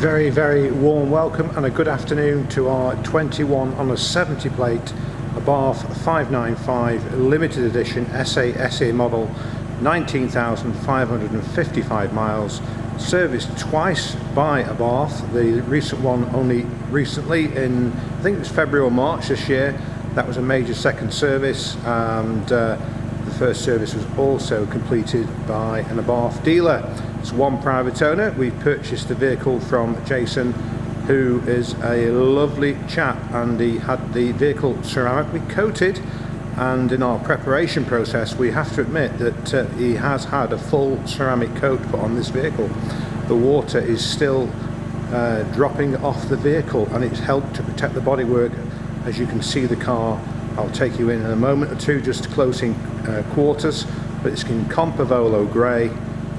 Very, very warm welcome and a good afternoon to our 21 on a 70 plate Abarth 595 limited edition EsseEsse model, 19,555 miles, serviced twice by Abarth. The recent one only recently in, I think it was February or March this year. That was a major second service, and the first service was also completed by an Abarth dealer. It's one private owner. We purchased the vehicle from Jason, who is a lovely chap, and he had the vehicle ceramically coated, and in our preparation process we have to admit that he has had a full ceramic coat put on this vehicle. The water is still dropping off the vehicle, and it's helped to protect the bodywork. As you can see the car, I'll take you in a moment or two just to closing quarters, but it's in Compovolo Grey.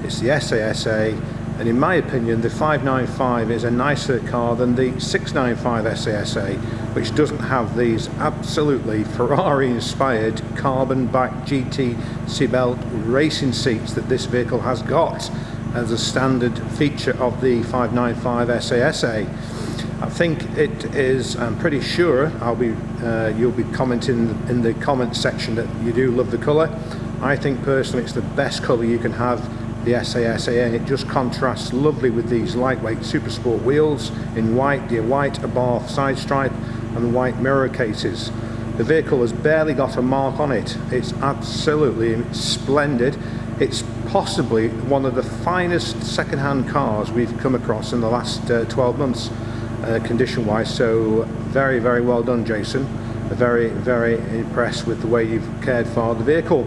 It's the EsseEsse, and in my opinion the 595 is a nicer car than the 695 EsseEsse, which doesn't have these absolutely Ferrari inspired carbon back GT seatbelt racing seats that this vehicle has got as a standard feature of the 595 EsseEsse. I think it is, I'm pretty sure you'll be commenting in the comment section that you do love the colour. I think personally it's the best colour you can have, the EsseEsse, and it just contrasts lovely with these lightweight super sport wheels in white, the white Abarth side stripe and the white mirror cases. The vehicle has barely got a mark on it. It's absolutely splendid. It's possibly one of the finest second-hand cars we've come across in the last 12 months, condition wise, so very, very well done, Jason. Very, very impressed with the way you've cared for the vehicle.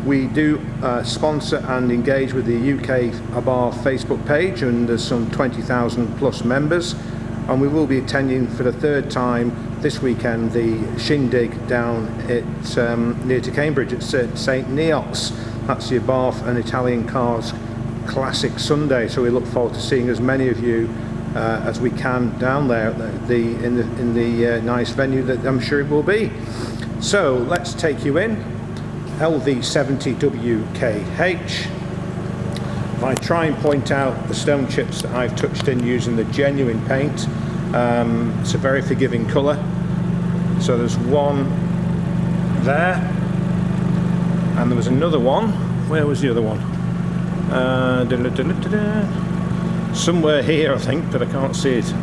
We do sponsor and engage with the UK Abarth Facebook page, and there's some 20,000 plus members, and we will be attending for the third time this weekend the shindig down at near to Cambridge at St Neots. That's the Abarth and Italian Cars Classic Sunday, so we look forward to seeing as many of you as we can down there in the nice venue that I'm sure it will be. So let's take you in. LV70WKH. If I try and point out the stone chips that I've touched in using the genuine paint, it's a very forgiving colour. So there's one there, and there was another one. Where was the other one? Somewhere here, I think, but I can't see it.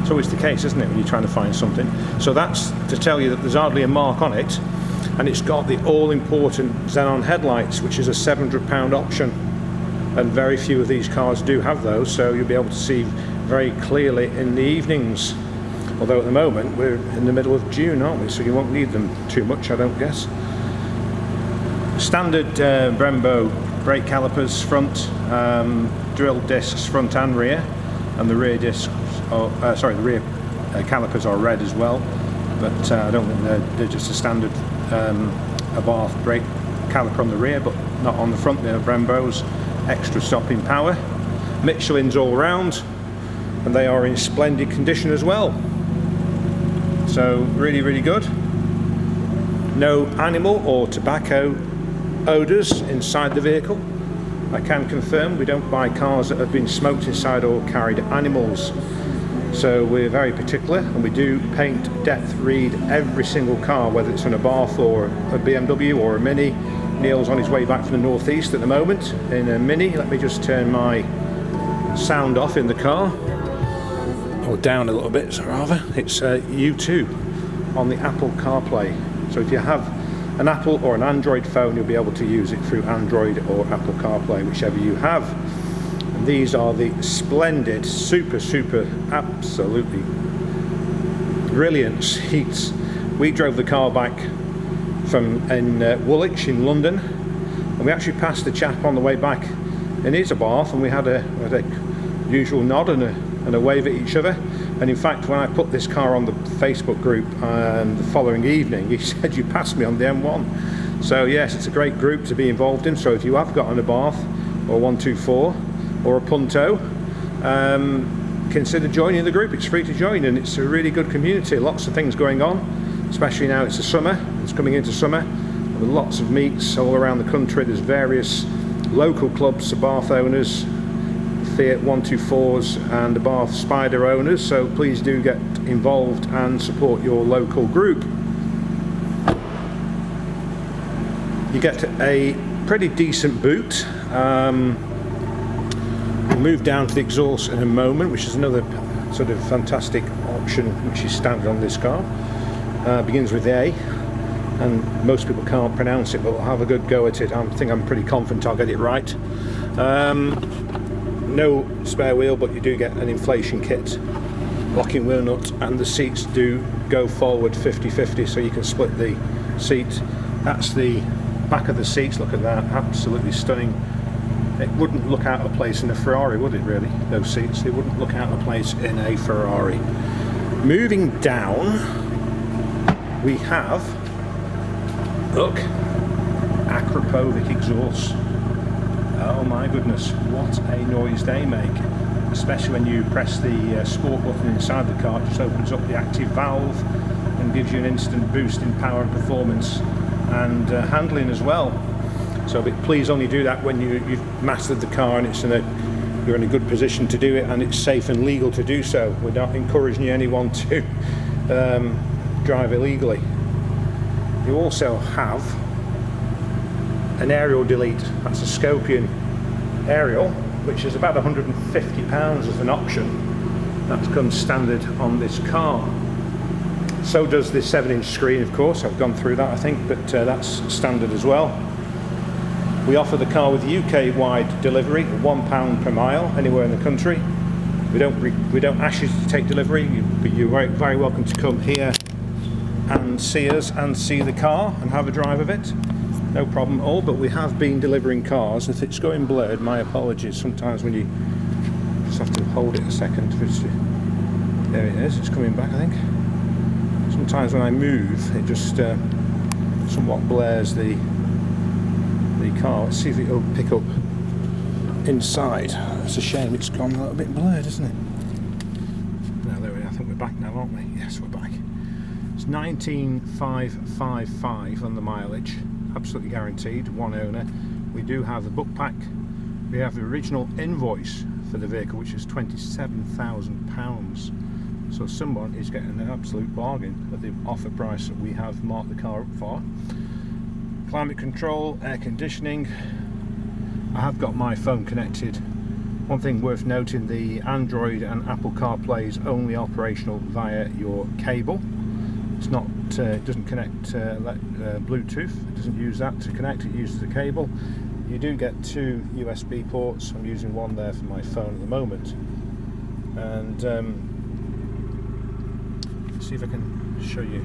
It's always the case, isn't it, when you're trying to find something. So that's to tell you that there's hardly a mark on it, and it's got the all-important xenon headlights, which is a £700 option, and very few of these cars do have those, so you'll be able to see very clearly in the evenings. Although at the moment we're in the middle of June, aren't we, so you won't need them too much, I don't guess. Standard Brembo brake calipers front, drilled discs front and rear, and the rear discs are, the rear calipers are red as well, but I don't think they're just a standard Abarth brake caliper on the rear, but not on the front. They're Brembo's extra stopping power. Michelin's all round, and they are in splendid condition as well, so really, really good. No animal or tobacco odours inside the vehicle. I can confirm we don't buy cars that have been smoked inside or carried animals, so we're very particular, and we do paint depth read every single car, whether it's an Abarth or a BMW or a Mini. Neil's on his way back from the northeast at the moment in a Mini. Let me just turn my sound off in the car, or down a little bit rather. It's U2 on the Apple CarPlay, so if you have an Apple or an Android phone, you'll be able to use it through Android or Apple CarPlay, whichever you have. And these are the splendid, super, absolutely brilliant seats. We drove the car back from Woolwich in London, and we actually passed the chap on the way back in his Abarth, and we had a usual nod and a wave at each other. And in fact, when I put this car on the Facebook group the following evening, he said, "You passed me on the M1." So yes, it's a great group to be involved in. So if you have got an Abarth or 124 or a Punto, consider joining the group. It's free to join, and it's a really good community. Lots of things going on, especially now it's the summer. It's coming into summer, with lots of meets all around the country. There's various local clubs, Abarth owners, Fiat 124s and Abarth Spider owners, so please do get involved and support your local group. You get a pretty decent boot. We'll move down to the exhaust in a moment, which is another sort of fantastic option which is standard on this car. Begins with A, and most people can't pronounce it, but we'll have a good go at it. I think I'm pretty confident I'll get it right. No spare wheel, but you do get an inflation kit, locking wheel nut, and the seats do go forward 50-50, so you can split the seat. That's the back of the seats. Look at that, absolutely stunning. It wouldn't look out of place in a Ferrari, would it really? Those seats, they wouldn't look out of place in a Ferrari. Moving down, we have, look, Akrapovic exhaust. Oh my goodness, what a noise they make, especially when you press the sport button inside the car. It just opens up the active valve and gives you an instant boost in power and performance and handling as well. So but please only do that when you've mastered the car and you're in a good position to do it and it's safe and legal to do so. We're not encouraging anyone to drive illegally. You also have an aerial delete. That's a Scorpion aerial, which is about £150 as an option. That comes standard on this car. So does the 7-inch screen, of course. I've gone through that, I think, but that's standard as well. We offer the car with UK-wide delivery, £1 per mile, anywhere in the country. We don't ask you to take delivery, but you're very, very welcome to come here and see us and see the car and have a drive of it. No problem at all, but we have been delivering cars. If it's going blurred, my apologies. Sometimes when you just have to hold it a second. There it is, it's coming back, I think. Sometimes when I move, it just somewhat blurs the car. Let's see if it'll pick up inside. It's a shame it's gone a little bit blurred, isn't it? No, there we are. I think we're back now, aren't we? Yes, we're back. It's 19,555 on the mileage. Absolutely guaranteed, one owner. We do have the book pack. We have the original invoice for the vehicle, which is £27,000. So someone is getting an absolute bargain at the offer price that we have marked the car up for. Climate control, air conditioning. I have got my phone connected. One thing worth noting, the Android and Apple CarPlay is only operational via your cable. It's not, it doesn't connect Bluetooth. It doesn't use that to connect, it uses the cable. You do get 2 USB ports. I'm using one there for my phone at the moment. And let's see if I can show you.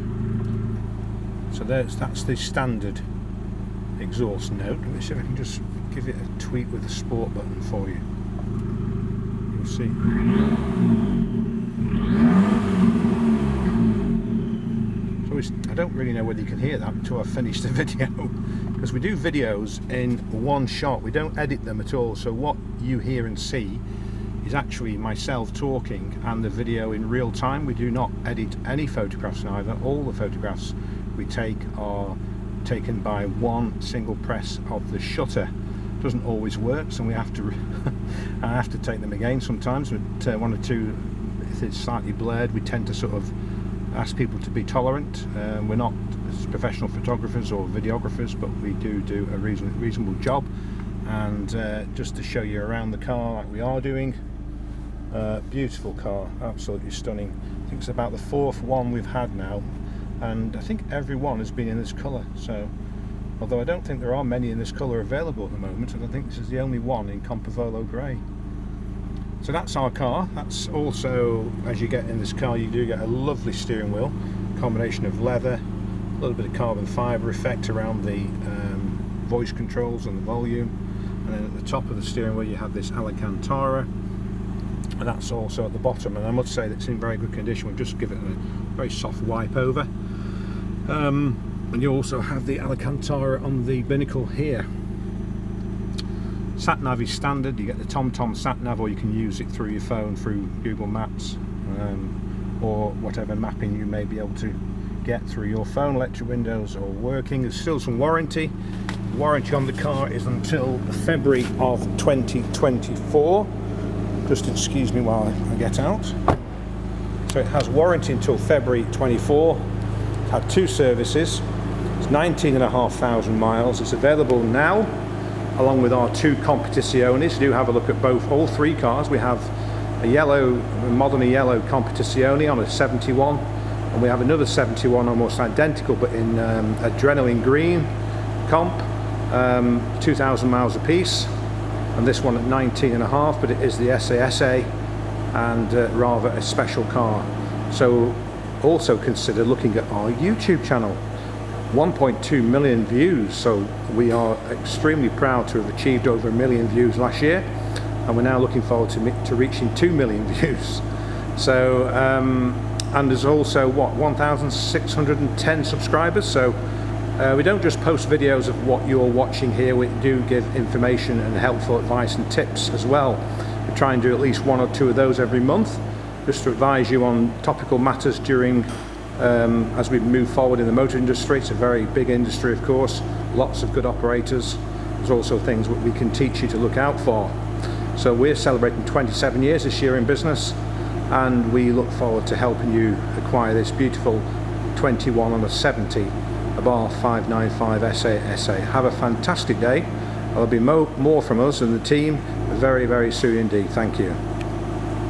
So that's the standard exhaust note. Let me see if I can just give it a tweak with the sport button for you. You'll see. I don't really know whether you can hear that until I've finished the video, because we do videos in one shot. We don't edit them at all, so what you hear and see is actually myself talking and the video in real time. We do not edit any photographs either. All the photographs we take are taken by one single press of the shutter. It doesn't always work, so we have to I have to take them again sometimes, but one or two, if it's slightly blurred, we tend to sort of ask people to be tolerant. We're not professional photographers or videographers, but we do a reasonable job. And just to show you around the car like we are doing, beautiful car, absolutely stunning. I think it's about the 4th one we've had now, and I think every one has been in this colour. So although I don't think there are many in this colour available at the moment, and I think this is the only one in Compovolo Grey. So that's our car. That's also, as you get in this car, you do get a lovely steering wheel, combination of leather, a little bit of carbon fibre effect around the voice controls and the volume, and then at the top of the steering wheel you have this Alcantara, and that's also at the bottom, and I must say that's in very good condition. We'll just give it a very soft wipe over. And you also have the Alcantara on the binnacle here. Sat nav is standard. You get the TomTom sat nav, or you can use it through your phone through Google Maps, or whatever mapping you may be able to get through your phone. Electric windows are working. There's still some warranty. The warranty on the car is until February of 2024. Just excuse me while I get out. So it has warranty until February 24. It's had 2 services. It's 19,500 miles. It's available now, along with our 2 Competiciones. Do have a look at all 3 cars. We have a yellow, modern yellow Competizione on a 71, and we have another 71 almost identical but in adrenaline green comp, 2,000 miles apiece, and this one at 19.5, but it is the EsseEsse and rather a special car. So also consider looking at our YouTube channel. 1.2 million views, so we are extremely proud to have achieved over 1 million views last year, and we're now looking forward to reaching 2 million views. So and there's also 1,610 subscribers. So we don't just post videos of what you're watching here, we do give information and helpful advice and tips as well. We try and do at least 1 or 2 of those every month, just to advise you on topical matters during as we move forward in the motor industry. It's a very big industry, of course, lots of good operators. There's also things that we can teach you to look out for. So we're celebrating 27 years this year in business, and we look forward to helping you acquire this beautiful 21 on a 70 Abarth 595 EsseEsse. Have a fantastic day. There'll be more from us and the team very, very soon indeed. Thank you.